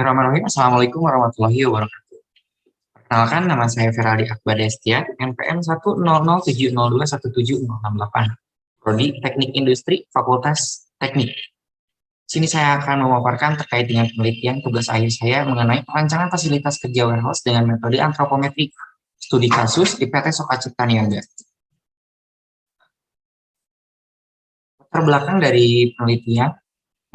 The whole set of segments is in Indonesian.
Bismillahirrahmanirrahim. Assalamualaikum warahmatullahi wabarakatuh. Perkenalkan, nama saya Feraldi Akbar Destia, NPM 10070217068, Prodi Teknik Industri, Fakultas Teknik. Di sini saya akan memaparkan terkait dengan penelitian tugas akhir saya mengenai perancangan fasilitas kerja warehouse dengan metode antropometrik, studi kasus di PT Soka Cipta Niaga. Latar belakang dari penelitian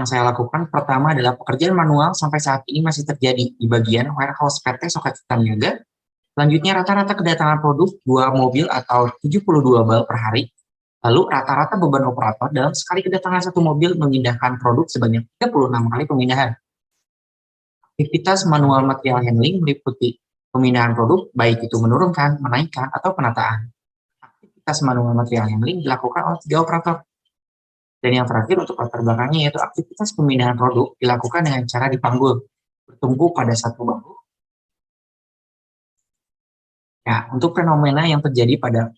yang saya lakukan pertama adalah pekerjaan manual sampai saat ini masih terjadi di bagian warehouse PT Soka Cipta Niaga. Selanjutnya rata-rata kedatangan produk 2 mobil atau 72 bal per hari. Lalu rata-rata beban operator dalam sekali kedatangan satu mobil memindahkan produk sebanyak 36 kali pemindahan. Aktivitas manual material handling meliputi pemindahan produk, baik itu menurunkan, menaikkan, atau penataan. Aktivitas manual material handling dilakukan oleh 3 operator. Dan yang terakhir untuk latar belakangnya yaitu aktivitas pemindahan produk dilakukan dengan cara dipanggul, bertumpu pada satu bahu. Nah, untuk fenomena yang terjadi pada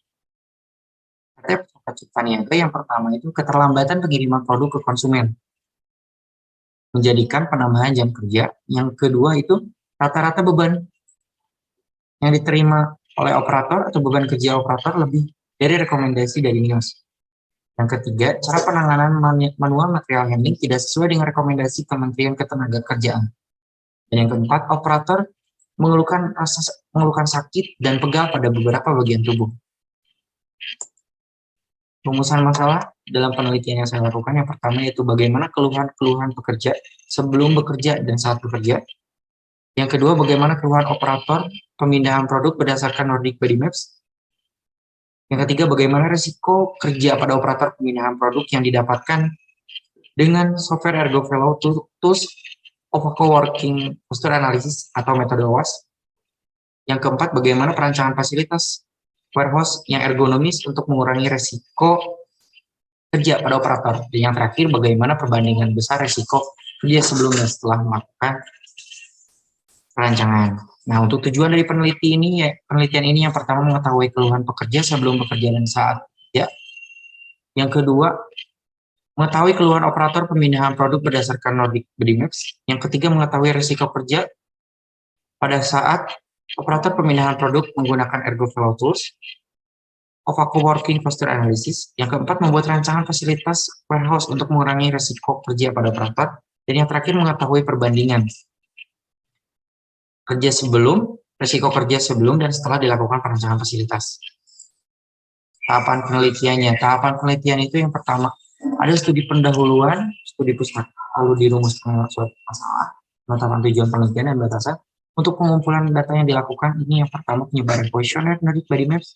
PT Soka Cipta Niaga yang pertama itu keterlambatan pengiriman produk ke konsumen, menjadikan penambahan jam kerja. Yang kedua itu rata-rata beban yang diterima oleh operator atau beban kerja operator lebih dari rekomendasi dari NIOS. Yang ketiga, cara penanganan manual material handling tidak sesuai dengan rekomendasi Kementerian Ketenagakerjaan. Dan yang keempat, operator mengeluhkan sakit dan pegal pada beberapa bagian tubuh. Rumusan masalah dalam penelitian yang saya lakukan yang pertama yaitu bagaimana keluhan-keluhan pekerja sebelum bekerja dan saat bekerja. Yang kedua, bagaimana keluhan operator pemindahan produk berdasarkan Nordic Body Maps. Yang ketiga, bagaimana risiko kerja pada operator pemindahan produk yang didapatkan dengan software ErgoFellow Tools of Co-working Posture Analysis atau metode OWASP. Yang keempat, bagaimana perancangan fasilitas warehouse yang ergonomis untuk mengurangi risiko kerja pada operator. Dan yang terakhir, bagaimana perbandingan besar risiko kerja sebelum dan setelah melakukan perancangan. Nah, untuk tujuan dari penelitian ini yang pertama mengetahui keluhan pekerja sebelum bekerja dan saat bekerja. Yang kedua, mengetahui keluhan operator pemindahan produk berdasarkan Nordic Body Maps. Yang ketiga, mengetahui risiko kerja pada saat operator pemindahan produk menggunakan ErgoFellow Tools of Co-working Posture Analysis. Yang keempat, membuat rancangan fasilitas warehouse untuk mengurangi risiko kerja pada operator. Dan yang terakhir, mengetahui perbandingan risiko kerja sebelum dan setelah dilakukan perancangan fasilitas. Tahapan penelitian itu yang pertama, ada studi pendahuluan, studi pustaka, lalu dirumuskan suatu masalah, penetapan tujuan penelitian dan batasan. Untuk pengumpulan data yang dilakukan, ini yang pertama penyebaran kuesioner Nordic Body Maps,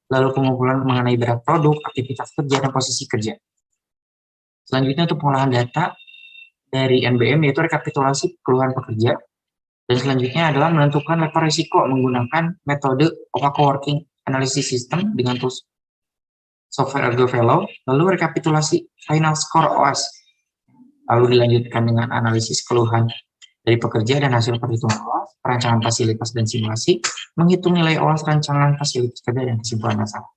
lalu pengumpulan mengenai berat produk, aktivitas kerja, dan posisi kerja. Selanjutnya untuk pengolahan data dari NBM, yaitu rekapitulasi keluhan pekerja. Dan selanjutnya adalah menentukan level risiko menggunakan metode Co-working Analysis System dengan tools software ErgoFellow, lalu rekapitulasi final score OAS. Lalu dilanjutkan dengan analisis keluhan dari pekerja dan hasil perhitungan OAS, perancangan fasilitas dan simulasi, menghitung nilai OAS rancangan fasilitas kerja dan kesimpulan masalah.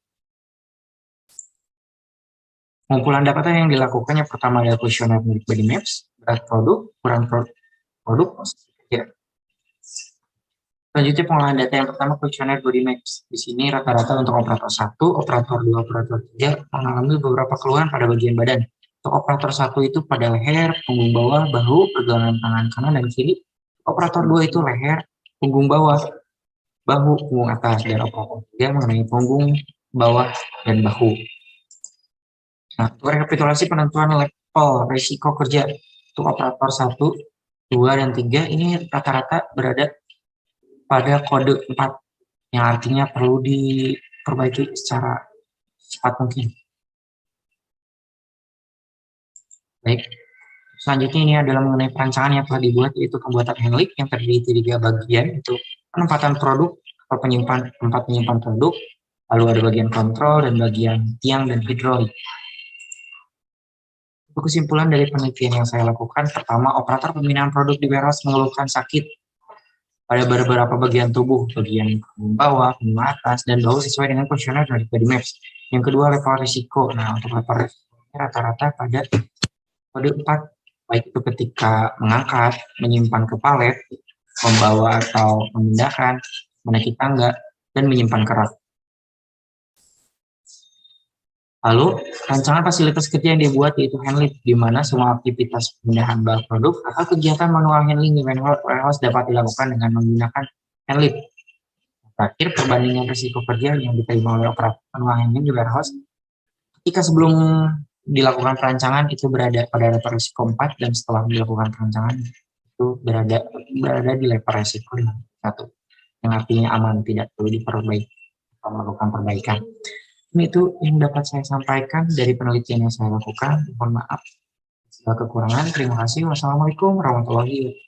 Pengumpulan data yang dilakukan yang pertama adalah kuesioner Nordic Body Maps, berat produk, ukuran produk, posisi kerja. Selanjutnya pengolahan data yang pertama kuesioner Body Maps. Di sini rata-rata untuk operator 1, operator 2, operator 3 mengalami beberapa keluhan pada bagian badan. Untuk operator 1 itu pada leher, punggung bawah, bahu, pergelangan tangan kanan dan kiri. Operator 2 itu leher, punggung bawah, bahu, punggung atas. Dan operator 3 mengenai punggung bawah dan bahu. Nah, untuk rekapitulasi penentuan level risiko kerja untuk operator 1, 2, dan 3 ini rata-rata berada pada kode 4 yang artinya perlu diperbaiki secara cepat mungkin. Baik, selanjutnya ini adalah mengenai perancangan yang telah dibuat, yaitu pembuatan handling yang terdiri dari 3 bagian, yaitu penempatan produk atau tempat penyimpan produk, lalu ada bagian kontrol dan bagian tiang dan hidrolik. Untuk kesimpulan dari penelitian yang saya lakukan, pertama, operator pemindahan produk di warehouse mengeluhkan sakit pada beberapa bagian tubuh, bagian bawah, punggung atas, dan bahu sesuai dengan kuesioner dari Body Maps. Yang kedua, level risiko. Nah, untuk level risiko rata-rata pada kode 4 baik itu ketika mengangkat, menyimpan ke palet, membawa atau memindahkan, menaiki tangga, dan menyimpan kerak. Lalu, rancangan fasilitas kerja yang dibuat yaitu handlift, di mana semua aktivitas pemindahan barang produk atau kegiatan manual handling di warehouse dapat dilakukan dengan menggunakan handlift. Terakhir, perbandingan risiko kerja yang diterima oleh operator manual handling di warehouse ketika sebelum dilakukan perancangan itu berada pada level risiko 4 dan setelah dilakukan perancangan itu berada di level risiko 1, yang artinya aman, tidak perlu diperbaiki atau melakukan perbaikan. Ini itu yang dapat saya sampaikan dari penelitian yang saya lakukan. Mohon maaf segala kekurangan. Terima kasih. Wassalamualaikum warahmatullahi wabarakatuh.